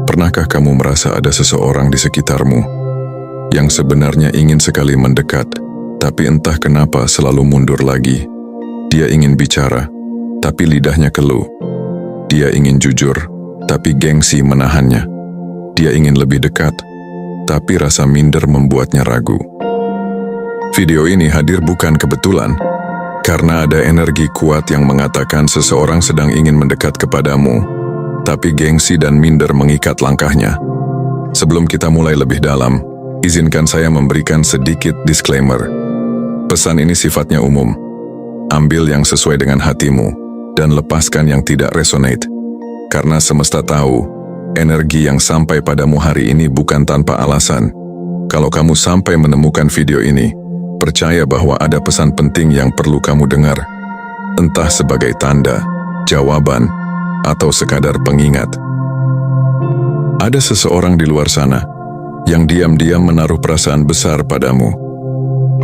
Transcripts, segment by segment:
Pernahkah kamu merasa ada seseorang di sekitarmu yang sebenarnya ingin sekali mendekat, tapi entah kenapa selalu mundur lagi? Dia ingin bicara, tapi lidahnya keluh. Dia ingin jujur, tapi gengsi menahannya. Dia ingin lebih dekat, tapi rasa minder membuatnya ragu. Video ini hadir bukan kebetulan, karena ada energi kuat yang mengatakan seseorang sedang ingin mendekat kepadamu, tapi gengsi dan minder mengikat langkahnya. Sebelum kita mulai lebih dalam, izinkan saya memberikan sedikit disclaimer. Pesan ini sifatnya umum. Ambil yang sesuai dengan hatimu, dan lepaskan yang tidak resonate. Karena semesta tahu, energi yang sampai padamu hari ini bukan tanpa alasan. Kalau kamu sampai menemukan video ini, percaya bahwa ada pesan penting yang perlu kamu dengar. Entah sebagai tanda, jawaban, atau sekadar pengingat. Ada seseorang di luar sana yang diam-diam menaruh perasaan besar padamu.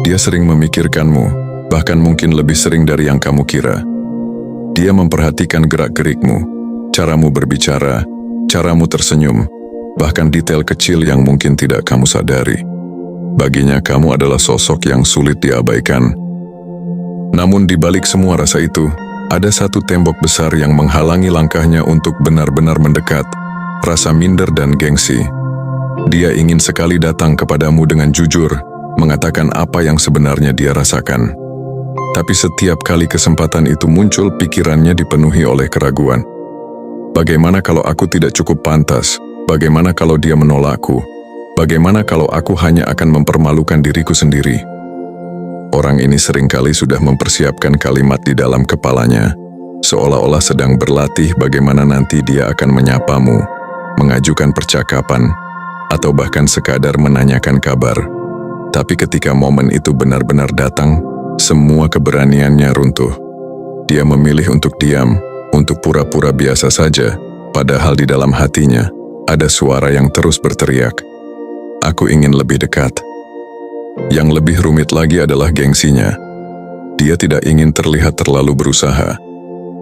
Dia sering memikirkanmu, bahkan mungkin lebih sering dari yang kamu kira. Dia memperhatikan gerak-gerikmu, caramu berbicara, caramu tersenyum, bahkan detail kecil yang mungkin tidak kamu sadari. Baginya kamu adalah sosok yang sulit diabaikan. Namun di balik semua rasa itu, ada satu tembok besar yang menghalangi langkahnya untuk benar-benar mendekat, rasa minder dan gengsi. Dia ingin sekali datang kepadamu dengan jujur, mengatakan apa yang sebenarnya dia rasakan. Tapi setiap kali kesempatan itu muncul, pikirannya dipenuhi oleh keraguan. Bagaimana kalau aku tidak cukup pantas? Bagaimana kalau dia menolakku? Bagaimana kalau aku hanya akan mempermalukan diriku sendiri? Orang ini seringkali sudah mempersiapkan kalimat di dalam kepalanya, seolah-olah sedang berlatih bagaimana nanti dia akan menyapamu, mengajukan percakapan, atau bahkan sekadar menanyakan kabar. Tapi ketika momen itu benar-benar datang, semua keberaniannya runtuh. Dia memilih untuk diam, untuk pura-pura biasa saja, padahal di dalam hatinya ada suara yang terus berteriak, "Aku ingin lebih dekat." Yang lebih rumit lagi adalah gengsinya. Dia tidak ingin terlihat terlalu berusaha.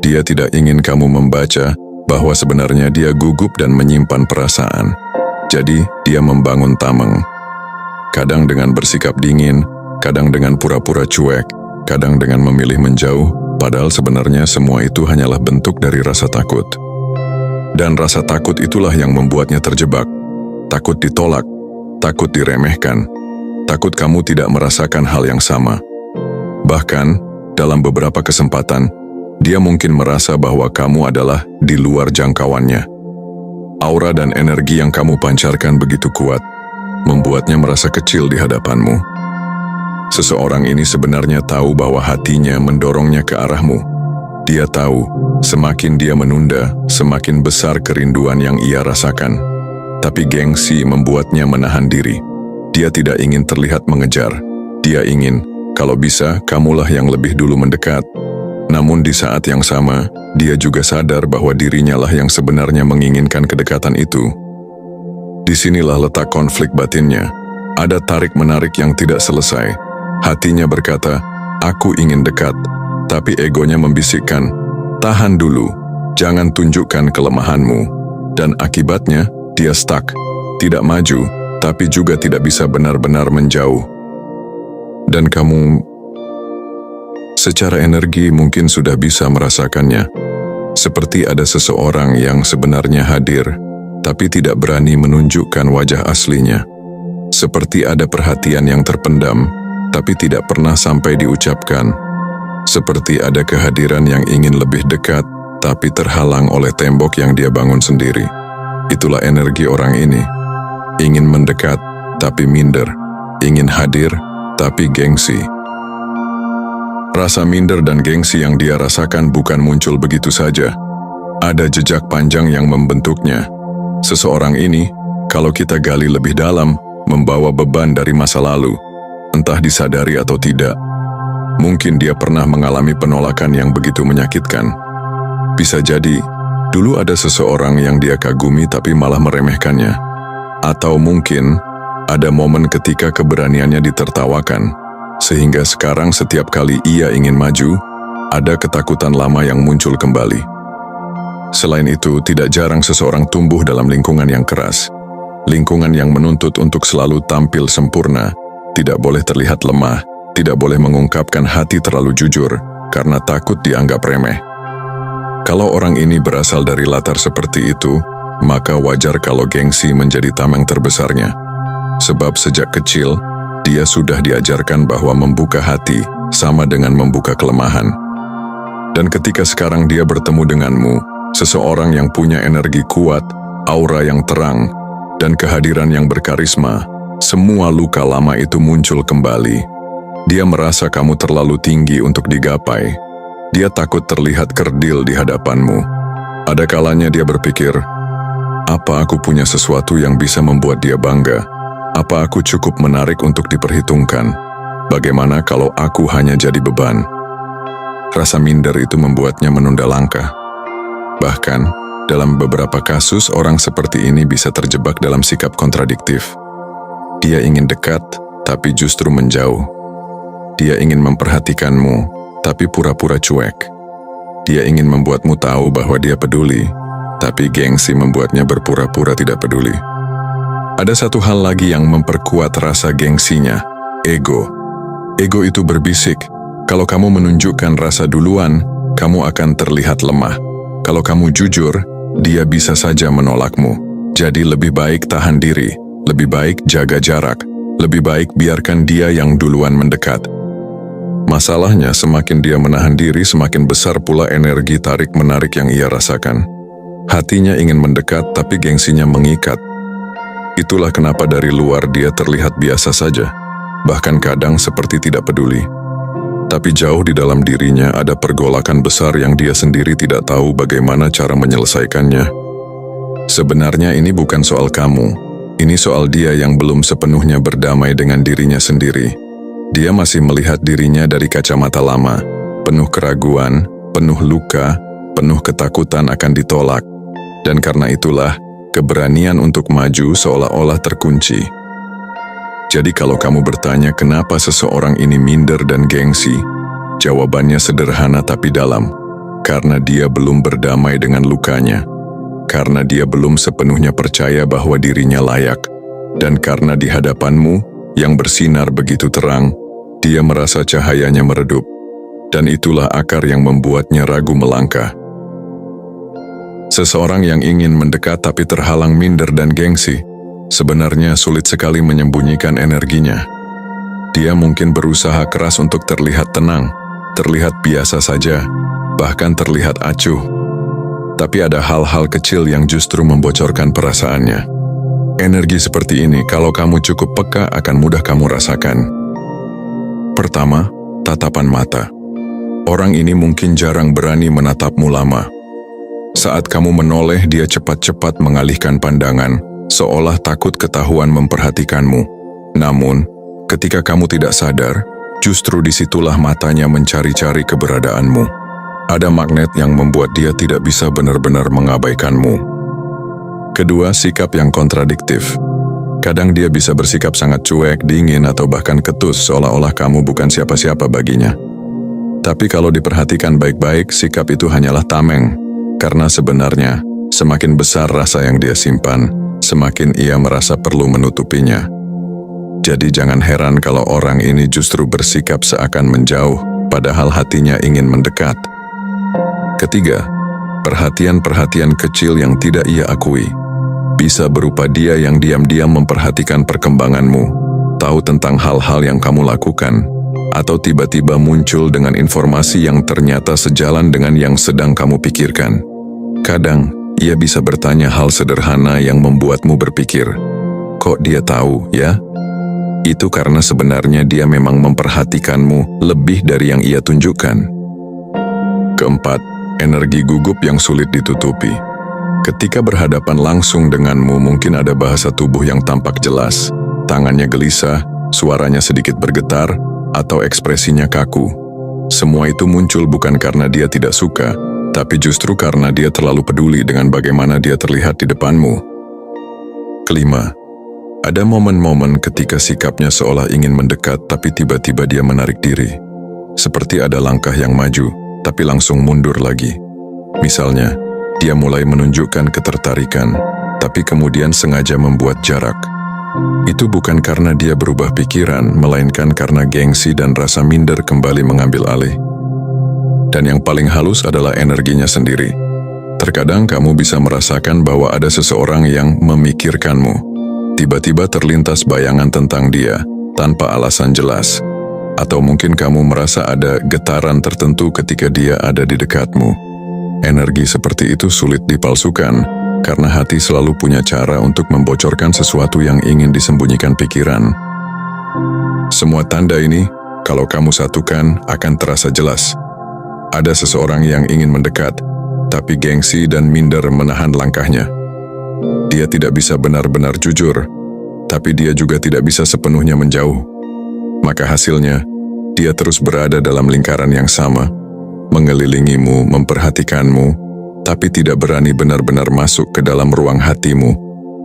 Dia tidak ingin kamu membaca bahwa sebenarnya dia gugup dan menyimpan perasaan. Jadi, dia membangun tameng. Kadang dengan bersikap dingin, kadang dengan pura-pura cuek, kadang dengan memilih menjauh, padahal sebenarnya semua itu hanyalah bentuk dari rasa takut. Dan rasa takut itulah yang membuatnya terjebak. Takut ditolak, takut diremehkan, takut kamu tidak merasakan hal yang sama. Bahkan, dalam beberapa kesempatan, dia mungkin merasa bahwa kamu adalah di luar jangkauannya. Aura dan energi yang kamu pancarkan begitu kuat, membuatnya merasa kecil di hadapanmu. Seseorang ini sebenarnya tahu bahwa hatinya mendorongnya ke arahmu. Dia tahu, semakin dia menunda, semakin besar kerinduan yang ia rasakan. Tapi gengsi membuatnya menahan diri. Dia tidak ingin terlihat mengejar. Dia ingin, kalau bisa, kamulah yang lebih dulu mendekat. Namun di saat yang sama, dia juga sadar bahwa dirinya lah yang sebenarnya menginginkan kedekatan itu. Disinilah letak konflik batinnya. Ada tarik-menarik yang tidak selesai. Hatinya berkata, "Aku ingin dekat." Tapi egonya membisikkan, "Tahan dulu, jangan tunjukkan kelemahanmu." Dan akibatnya, dia stuck. Tidak maju, tapi juga tidak bisa benar-benar menjauh. Dan kamu, secara energi mungkin sudah bisa merasakannya. Seperti ada seseorang yang sebenarnya hadir, tapi tidak berani menunjukkan wajah aslinya. Seperti ada perhatian yang terpendam, tapi tidak pernah sampai diucapkan. Seperti ada kehadiran yang ingin lebih dekat, tapi terhalang oleh tembok yang dia bangun sendiri. Itulah energi orang ini. Ingin mendekat, tapi minder. Ingin hadir, tapi gengsi. Rasa minder dan gengsi yang dia rasakan bukan muncul begitu saja. Ada jejak panjang yang membentuknya. Seseorang ini, kalau kita gali lebih dalam, membawa beban dari masa lalu, entah disadari atau tidak. Mungkin dia pernah mengalami penolakan yang begitu menyakitkan. Bisa jadi, dulu ada seseorang yang dia kagumi tapi malah meremehkannya. Atau mungkin, ada momen ketika keberaniannya ditertawakan, sehingga sekarang setiap kali ia ingin maju, ada ketakutan lama yang muncul kembali. Selain itu, tidak jarang seseorang tumbuh dalam lingkungan yang keras. Lingkungan yang menuntut untuk selalu tampil sempurna, tidak boleh terlihat lemah, tidak boleh mengungkapkan hati terlalu jujur, karena takut dianggap remeh. Kalau orang ini berasal dari latar seperti itu, maka wajar kalau gengsi menjadi tameng terbesarnya. Sebab sejak kecil, dia sudah diajarkan bahwa membuka hati sama dengan membuka kelemahan. Dan ketika sekarang dia bertemu denganmu, seseorang yang punya energi kuat, aura yang terang, dan kehadiran yang berkarisma, semua luka lama itu muncul kembali. Dia merasa kamu terlalu tinggi untuk digapai. Dia takut terlihat kerdil di hadapanmu. Ada kalanya dia berpikir, apa aku punya sesuatu yang bisa membuat dia bangga? Apa aku cukup menarik untuk diperhitungkan? Bagaimana kalau aku hanya jadi beban? Rasa minder itu membuatnya menunda langkah. Bahkan, dalam beberapa kasus orang seperti ini bisa terjebak dalam sikap kontradiktif. Dia ingin dekat, tapi justru menjauh. Dia ingin memperhatikanmu, tapi pura-pura cuek. Dia ingin membuatmu tahu bahwa dia peduli, tapi gengsi membuatnya berpura-pura tidak peduli. Ada satu hal lagi yang memperkuat rasa gengsinya, ego. Ego itu berbisik, kalau kamu menunjukkan rasa duluan, kamu akan terlihat lemah. Kalau kamu jujur, dia bisa saja menolakmu. Jadi lebih baik tahan diri, lebih baik jaga jarak, lebih baik biarkan dia yang duluan mendekat. Masalahnya, semakin dia menahan diri, semakin besar pula energi tarik-menarik yang ia rasakan. Hatinya ingin mendekat, tapi gengsinya mengikat. Itulah kenapa dari luar dia terlihat biasa saja, bahkan kadang seperti tidak peduli. Tapi jauh di dalam dirinya ada pergolakan besar yang dia sendiri tidak tahu bagaimana cara menyelesaikannya. Sebenarnya ini bukan soal kamu, ini soal dia yang belum sepenuhnya berdamai dengan dirinya sendiri. Dia masih melihat dirinya dari kacamata lama, penuh keraguan, penuh luka, penuh ketakutan akan ditolak. Dan karena itulah, keberanian untuk maju seolah-olah terkunci. Jadi kalau kamu bertanya kenapa seseorang ini minder dan gengsi, jawabannya sederhana tapi dalam. Karena dia belum berdamai dengan lukanya. Karena dia belum sepenuhnya percaya bahwa dirinya layak. Dan karena di hadapanmu, yang bersinar begitu terang, dia merasa cahayanya meredup. Dan itulah akar yang membuatnya ragu melangkah. Seseorang yang ingin mendekat tapi terhalang minder dan gengsi, sebenarnya sulit sekali menyembunyikan energinya. Dia mungkin berusaha keras untuk terlihat tenang, terlihat biasa saja, bahkan terlihat acuh. Tapi ada hal-hal kecil yang justru membocorkan perasaannya. Energi seperti ini, kalau kamu cukup peka, akan mudah kamu rasakan. Pertama, tatapan mata. Orang ini mungkin jarang berani menatapmu lama. Saat kamu menoleh, dia cepat-cepat mengalihkan pandangan, seolah takut ketahuan memperhatikanmu. Namun, ketika kamu tidak sadar, justru disitulah matanya mencari-cari keberadaanmu. Ada magnet yang membuat dia tidak bisa benar-benar mengabaikanmu. Kedua, sikap yang kontradiktif. Kadang dia bisa bersikap sangat cuek, dingin, atau bahkan ketus, seolah-olah kamu bukan siapa-siapa baginya. Tapi kalau diperhatikan baik-baik, sikap itu hanyalah tameng. Karena sebenarnya, semakin besar rasa yang dia simpan, semakin ia merasa perlu menutupinya. Jadi jangan heran kalau orang ini justru bersikap seakan menjauh, padahal hatinya ingin mendekat. Ketiga, perhatian-perhatian kecil yang tidak ia akui. Bisa berupa dia yang diam-diam memperhatikan perkembanganmu, tahu tentang hal-hal yang kamu lakukan, atau tiba-tiba muncul dengan informasi yang ternyata sejalan dengan yang sedang kamu pikirkan. Kadang, ia bisa bertanya hal sederhana yang membuatmu berpikir, kok dia tahu, ya? Itu karena sebenarnya dia memang memperhatikanmu lebih dari yang ia tunjukkan. Keempat, energi gugup yang sulit ditutupi. Ketika berhadapan langsung denganmu, mungkin ada bahasa tubuh yang tampak jelas, tangannya gelisah, suaranya sedikit bergetar, atau ekspresinya kaku. Semua itu muncul bukan karena dia tidak suka, tapi justru karena dia terlalu peduli dengan bagaimana dia terlihat di depanmu. Kelima, ada momen-momen ketika sikapnya seolah ingin mendekat tapi tiba-tiba dia menarik diri. Seperti ada langkah yang maju, tapi langsung mundur lagi. Misalnya, Dia mulai menunjukkan ketertarikan, tapi kemudian sengaja membuat jarak. Itu bukan karena dia berubah pikiran, melainkan karena gengsi dan rasa minder kembali mengambil alih. Dan yang paling halus adalah energinya sendiri. Terkadang kamu bisa merasakan bahwa ada seseorang yang memikirkanmu. Tiba-tiba terlintas bayangan tentang dia, tanpa alasan jelas. Atau mungkin kamu merasa ada getaran tertentu ketika dia ada di dekatmu. Energi seperti itu sulit dipalsukan, karena hati selalu punya cara untuk membocorkan sesuatu yang ingin disembunyikan pikiran. Semua tanda ini, kalau kamu satukan, akan terasa jelas. Ada seseorang yang ingin mendekat, tapi gengsi dan minder menahan langkahnya. Dia tidak bisa benar-benar jujur, tapi dia juga tidak bisa sepenuhnya menjauh. Maka hasilnya, dia terus berada dalam lingkaran yang sama, mengelilingimu, memperhatikanmu, tapi tidak berani benar-benar masuk ke dalam ruang hatimu.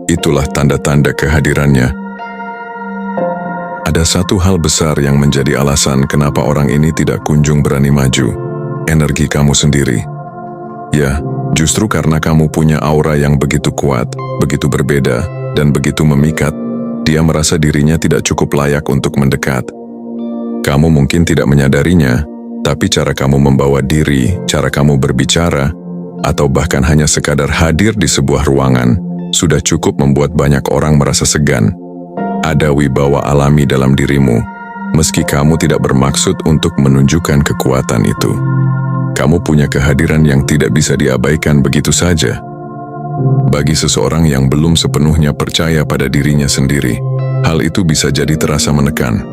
Itulah tanda-tanda kehadirannya. Ada satu hal besar yang menjadi alasan kenapa orang ini tidak kunjung berani maju. Energi kamu sendiri. Ya, justru karena kamu punya aura yang begitu kuat, begitu berbeda, dan begitu memikat, dia merasa dirinya tidak cukup layak untuk mendekat. Kamu mungkin tidak menyadarinya, tapi cara kamu membawa diri, cara kamu berbicara, atau bahkan hanya sekadar hadir di sebuah ruangan, sudah cukup membuat banyak orang merasa segan. Ada wibawa alami dalam dirimu, meski kamu tidak bermaksud untuk menunjukkan kekuatan itu. Kamu punya kehadiran yang tidak bisa diabaikan begitu saja. Bagi seseorang yang belum sepenuhnya percaya pada dirinya sendiri, hal itu bisa jadi terasa menekan.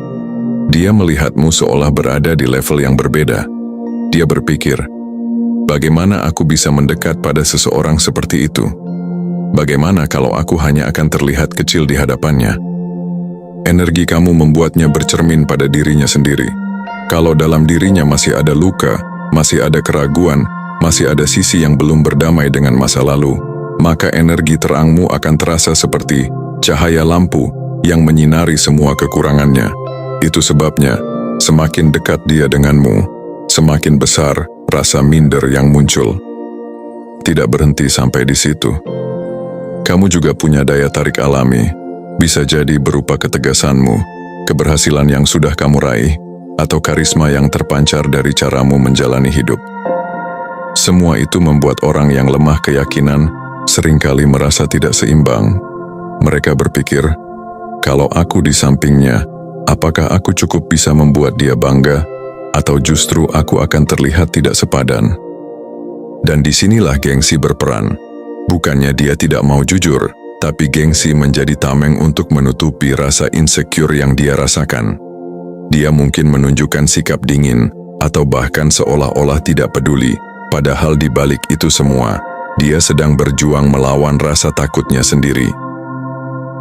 Dia melihatmu seolah berada di level yang berbeda. Dia berpikir, bagaimana aku bisa mendekat pada seseorang seperti itu? Bagaimana kalau aku hanya akan terlihat kecil di hadapannya? Energi kamu membuatnya bercermin pada dirinya sendiri. Kalau dalam dirinya masih ada luka, masih ada keraguan, masih ada sisi yang belum berdamai dengan masa lalu, maka energi terangmu akan terasa seperti cahaya lampu yang menyinari semua kekurangannya. Itu sebabnya, semakin dekat dia denganmu, semakin besar rasa minder yang muncul. Tidak berhenti sampai di situ. Kamu juga punya daya tarik alami, bisa jadi berupa ketegasanmu, keberhasilan yang sudah kamu raih, atau karisma yang terpancar dari caramu menjalani hidup. Semua itu membuat orang yang lemah keyakinan seringkali merasa tidak seimbang. Mereka berpikir, kalau aku di sampingnya, apakah aku cukup bisa membuat dia bangga, atau justru aku akan terlihat tidak sepadan? Dan disinilah gengsi berperan. Bukannya dia tidak mau jujur, tapi gengsi menjadi tameng untuk menutupi rasa insecure yang dia rasakan. Dia mungkin menunjukkan sikap dingin, atau bahkan seolah-olah tidak peduli, padahal di balik itu semua, dia sedang berjuang melawan rasa takutnya sendiri.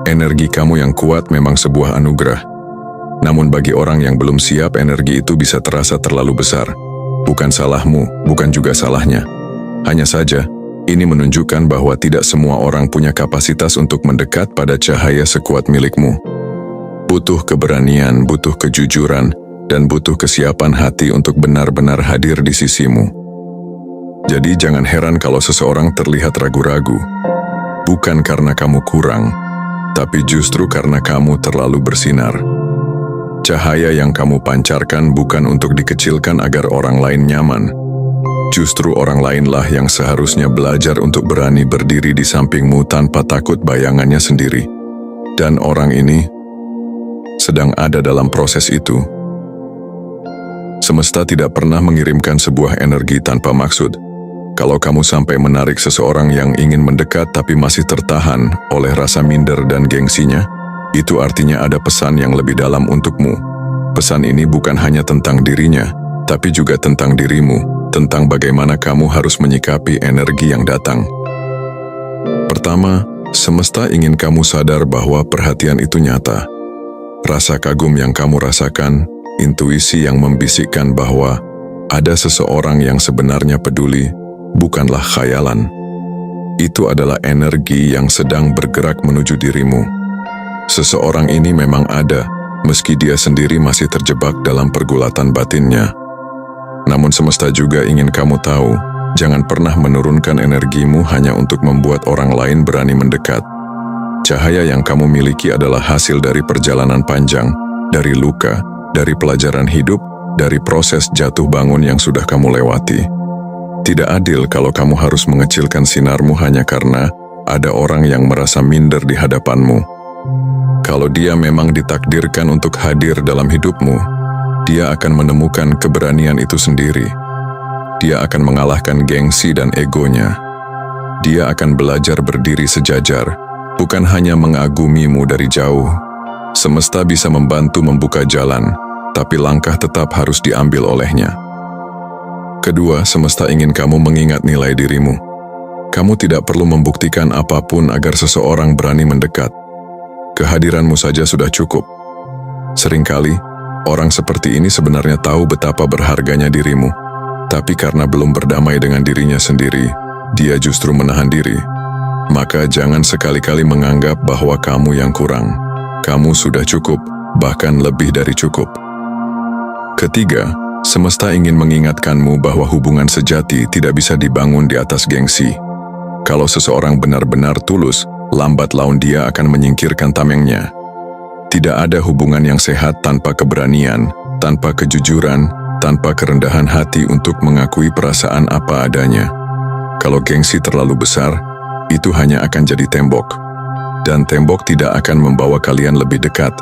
Energi kamu yang kuat memang sebuah anugerah. Namun bagi orang yang belum siap, energi itu bisa terasa terlalu besar. Bukan salahmu, bukan juga salahnya. Hanya saja, ini menunjukkan bahwa tidak semua orang punya kapasitas untuk mendekat pada cahaya sekuat milikmu. Butuh keberanian, butuh kejujuran, dan butuh kesiapan hati untuk benar-benar hadir di sisimu. Jadi jangan heran kalau seseorang terlihat ragu-ragu. Bukan karena kamu kurang, tapi justru karena kamu terlalu bersinar. Cahaya yang kamu pancarkan bukan untuk dikecilkan agar orang lain nyaman. Justru orang lainlah yang seharusnya belajar untuk berani berdiri di sampingmu tanpa takut bayangannya sendiri. Dan orang ini sedang ada dalam proses itu. Semesta tidak pernah mengirimkan sebuah energi tanpa maksud. Kalau kamu sampai menarik seseorang yang ingin mendekat tapi masih tertahan oleh rasa minder dan gengsinya, itu artinya ada pesan yang lebih dalam untukmu. Pesan ini bukan hanya tentang dirinya, tapi juga tentang dirimu, tentang bagaimana kamu harus menyikapi energi yang datang. Pertama, semesta ingin kamu sadar bahwa perhatian itu nyata. Rasa kagum yang kamu rasakan, intuisi yang membisikkan bahwa ada seseorang yang sebenarnya peduli, bukanlah khayalan. Itu adalah energi yang sedang bergerak menuju dirimu. Seseorang ini memang ada, meski dia sendiri masih terjebak dalam pergulatan batinnya. Namun semesta juga ingin kamu tahu Jangan pernah menurunkan energimu hanya untuk membuat orang lain berani mendekat. Cahaya yang kamu miliki adalah hasil dari perjalanan panjang, dari luka, dari pelajaran hidup, dari proses jatuh bangun yang sudah kamu lewati. Tidak adil kalau kamu harus mengecilkan sinarmu hanya karena ada orang yang merasa minder di hadapanmu. Kalau dia memang ditakdirkan untuk hadir dalam hidupmu, dia akan menemukan keberanian itu sendiri. Dia akan mengalahkan gengsi dan egonya. Dia akan belajar berdiri sejajar, bukan hanya mengagumimu dari jauh. Semesta bisa membantu membuka jalan, tapi langkah tetap harus diambil olehnya. Kedua, semesta ingin kamu mengingat nilai dirimu. Kamu tidak perlu membuktikan apapun agar seseorang berani mendekat. Kehadiranmu saja sudah cukup. Seringkali, orang seperti ini sebenarnya tahu betapa berharganya dirimu, tapi karena belum berdamai dengan dirinya sendiri, dia justru menahan diri. Maka jangan sekali-kali menganggap bahwa kamu yang kurang. Kamu sudah cukup, bahkan lebih dari cukup. Ketiga, semesta ingin mengingatkanmu bahwa hubungan sejati tidak bisa dibangun di atas gengsi. Kalau seseorang benar-benar tulus, lambat laun dia akan menyingkirkan tamengnya. Tidak ada hubungan yang sehat tanpa keberanian, tanpa kejujuran, tanpa kerendahan hati untuk mengakui perasaan apa adanya. Kalau gengsi terlalu besar, itu hanya akan jadi tembok. Dan tembok tidak akan membawa kalian lebih dekat.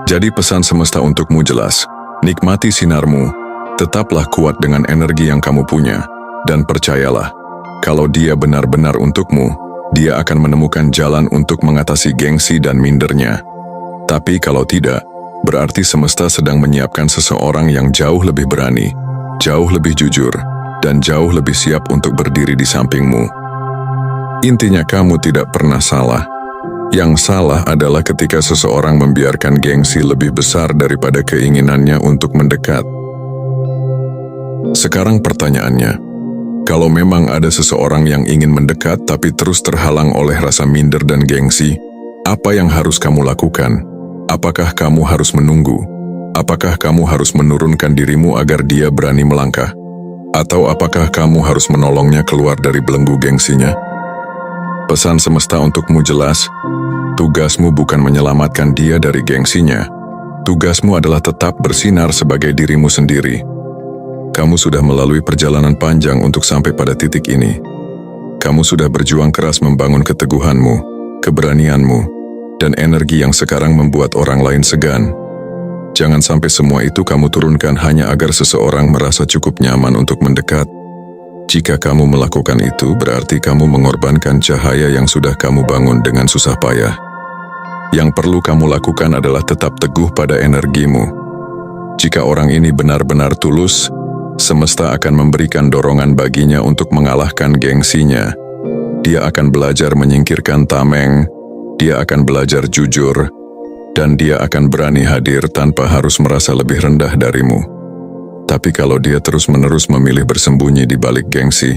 Jadi pesan semesta untukmu jelas. Nikmati sinarmu, tetaplah kuat dengan energi yang kamu punya, dan percayalah, kalau dia benar-benar untukmu, dia akan menemukan jalan untuk mengatasi gengsi dan mindernya. Tapi kalau tidak, berarti semesta sedang menyiapkan seseorang yang jauh lebih berani, jauh lebih jujur, dan jauh lebih siap untuk berdiri di sampingmu. Intinya kamu tidak pernah salah. Yang salah adalah ketika seseorang membiarkan gengsi lebih besar daripada keinginannya untuk mendekat. Sekarang pertanyaannya, kalau memang ada seseorang yang ingin mendekat tapi terus terhalang oleh rasa minder dan gengsi, apa yang harus kamu lakukan? Apakah kamu harus menunggu? Apakah kamu harus menurunkan dirimu agar dia berani melangkah? Atau apakah kamu harus menolongnya keluar dari belenggu gengsinya? Pesan semesta untukmu jelas. Tugasmu bukan menyelamatkan dia dari gengsinya. Tugasmu adalah tetap bersinar sebagai dirimu sendiri. Kamu sudah melalui perjalanan panjang untuk sampai pada titik ini. Kamu sudah berjuang keras membangun keteguhanmu, keberanianmu, dan energi yang sekarang membuat orang lain segan. Jangan sampai semua itu kamu turunkan hanya agar seseorang merasa cukup nyaman untuk mendekat. Jika kamu melakukan itu, berarti kamu mengorbankan cahaya yang sudah kamu bangun dengan susah payah. Yang perlu kamu lakukan adalah tetap teguh pada energimu. Jika orang ini benar-benar tulus, semesta akan memberikan dorongan baginya untuk mengalahkan gengsinya. Dia akan belajar menyingkirkan tameng, dia akan belajar jujur, dan dia akan berani hadir tanpa harus merasa lebih rendah darimu. Tapi kalau dia terus-menerus memilih bersembunyi di balik gengsi,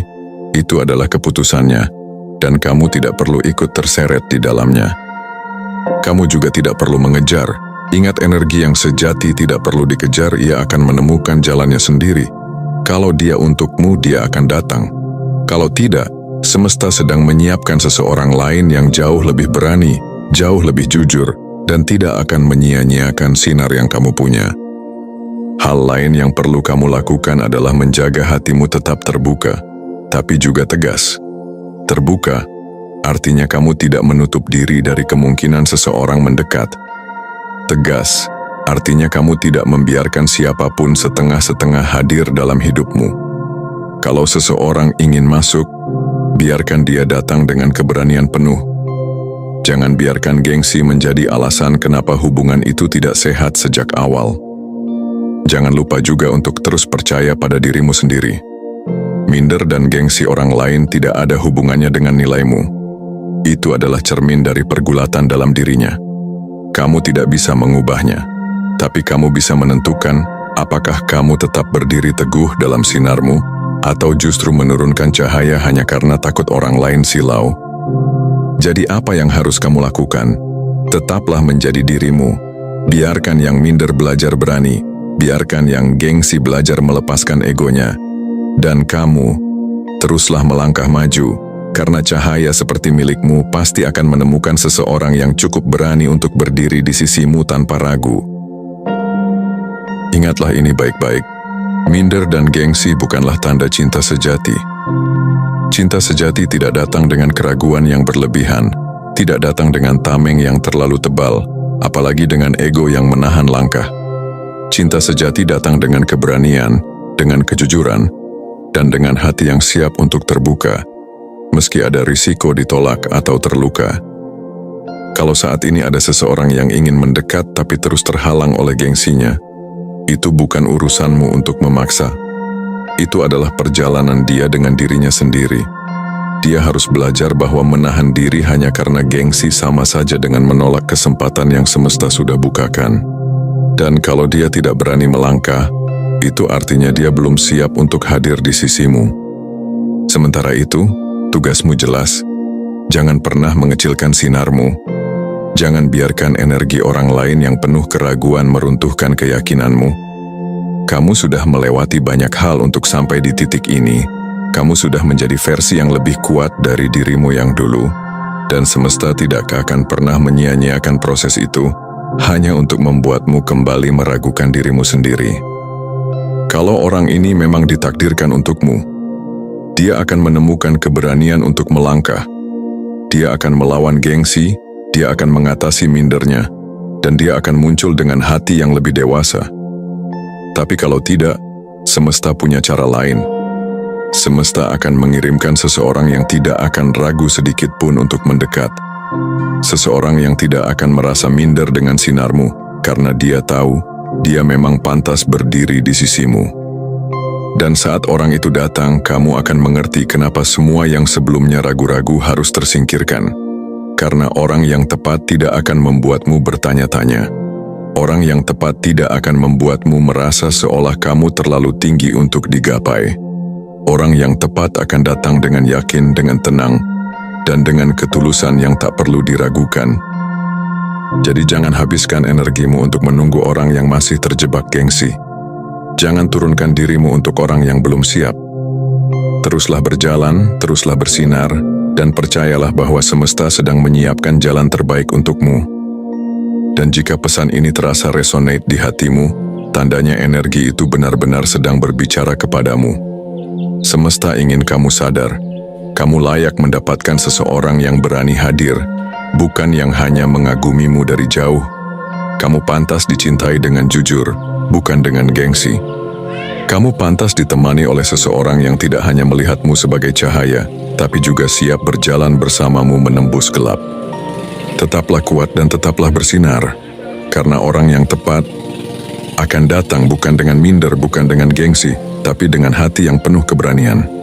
itu adalah keputusannya, dan kamu tidak perlu ikut terseret di dalamnya. Kamu juga tidak perlu mengejar. Ingat, energi yang sejati tidak perlu dikejar, ia akan menemukan jalannya sendiri. Kalau dia untukmu, dia akan datang. Kalau tidak, semesta sedang menyiapkan seseorang lain yang jauh lebih berani, jauh lebih jujur, dan tidak akan menyia-nyiakan sinar yang kamu punya. Hal lain yang perlu kamu lakukan adalah menjaga hatimu tetap terbuka, tapi juga tegas. Terbuka artinya kamu tidak menutup diri dari kemungkinan seseorang mendekat. Tegas artinya kamu tidak membiarkan siapapun setengah-setengah hadir dalam hidupmu. Kalau seseorang ingin masuk, biarkan dia datang dengan keberanian penuh. Jangan biarkan gengsi menjadi alasan kenapa hubungan itu tidak sehat sejak awal. Jangan lupa juga untuk terus percaya pada dirimu sendiri. Minder dan gengsi orang lain tidak ada hubungannya dengan nilaimu. Itu adalah cermin dari pergulatan dalam dirinya. Kamu tidak bisa mengubahnya, tapi kamu bisa menentukan apakah kamu tetap berdiri teguh dalam sinarmu atau justru menurunkan cahaya hanya karena takut orang lain silau. Jadi apa yang harus kamu lakukan? Tetaplah menjadi dirimu. Biarkan yang minder belajar berani. Biarkan yang gengsi belajar melepaskan egonya. Dan kamu, Teruslah melangkah maju, karena cahaya seperti milikmu pasti akan menemukan seseorang yang cukup berani untuk berdiri di sisimu tanpa ragu. Ingatlah ini baik-baik, minder dan gengsi bukanlah tanda cinta sejati. Cinta sejati tidak datang dengan keraguan yang berlebihan, tidak datang dengan tameng yang terlalu tebal, apalagi dengan ego yang menahan langkah. Cinta sejati datang dengan keberanian, dengan kejujuran, dan dengan hati yang siap untuk terbuka, meski ada risiko ditolak atau terluka. Kalau saat ini ada seseorang yang ingin mendekat tapi terus terhalang oleh gengsinya, itu bukan urusanmu untuk memaksa. Itu adalah perjalanan dia dengan dirinya sendiri. Dia harus belajar bahwa menahan diri hanya karena gengsi sama saja dengan menolak kesempatan yang semesta sudah bukakan. Dan kalau dia tidak berani melangkah, itu artinya dia belum siap untuk hadir di sisimu. Sementara itu, tugasmu jelas. Jangan pernah mengecilkan sinarmu. Jangan biarkan energi orang lain yang penuh keraguan meruntuhkan keyakinanmu. Kamu sudah melewati banyak hal untuk sampai di titik ini. Kamu sudah menjadi versi yang lebih kuat dari dirimu yang dulu, dan semesta tidak akan pernah menyia-nyiakan proses itu hanya untuk membuatmu kembali meragukan dirimu sendiri. Kalau orang ini memang ditakdirkan untukmu, dia akan menemukan keberanian untuk melangkah. Dia akan melawan gengsi, dia akan mengatasi mindernya, dan dia akan muncul dengan hati yang lebih dewasa. Tapi kalau tidak, semesta punya cara lain. Semesta akan mengirimkan seseorang yang tidak akan ragu sedikit pun untuk mendekat. Seseorang yang tidak akan merasa minder dengan sinarmu, karena dia tahu dia memang pantas berdiri di sisimu. Dan saat orang itu datang, kamu akan mengerti kenapa semua yang sebelumnya ragu-ragu harus tersingkirkan. Karena orang yang tepat tidak akan membuatmu bertanya-tanya. Orang yang tepat tidak akan membuatmu merasa seolah kamu terlalu tinggi untuk digapai. Orang yang tepat akan datang dengan yakin, dengan tenang, dan dengan ketulusan yang tak perlu diragukan. Jadi jangan habiskan energimu untuk menunggu orang yang masih terjebak gengsi. Jangan turunkan dirimu untuk orang yang belum siap. Teruslah berjalan, teruslah bersinar, dan percayalah bahwa semesta sedang menyiapkan jalan terbaik untukmu. Dan jika pesan ini terasa resonate di hatimu, tandanya energi itu benar-benar sedang berbicara kepadamu. Semesta ingin kamu sadar, kamu layak mendapatkan seseorang yang berani hadir, bukan yang hanya mengagumimu dari jauh. Kamu pantas dicintai dengan jujur, bukan dengan gengsi. Kamu pantas ditemani oleh seseorang yang tidak hanya melihatmu sebagai cahaya, tapi juga siap berjalan bersamamu menembus gelap. Tetaplah kuat dan tetaplah bersinar, karena orang yang tepat akan datang bukan dengan minder, bukan dengan gengsi, tapi dengan hati yang penuh keberanian.